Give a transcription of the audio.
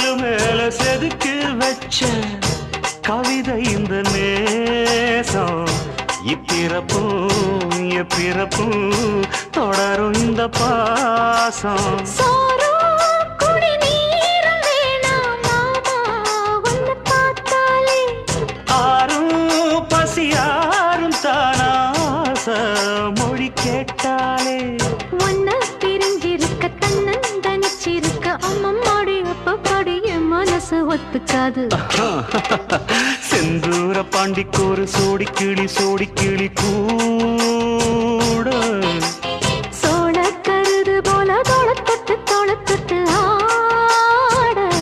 கல்லு மேல செதுக்கி வச்ச கவிதை இந்த நேசம் இப்பிறப்பும் எப்பிறப்பும் தொடரும் இந்த பாசம் மொழி கேட்டாலே ஒன்ன பிரிஞ்சிருக்க தன்னந்தனிச்சிருக்க அம்மம்மாடி அப்பப்பாடி என் மனசு ஒத்துக்காது செந்தூர பாண்டிக்கு ஒரு சோடி கிளி கூ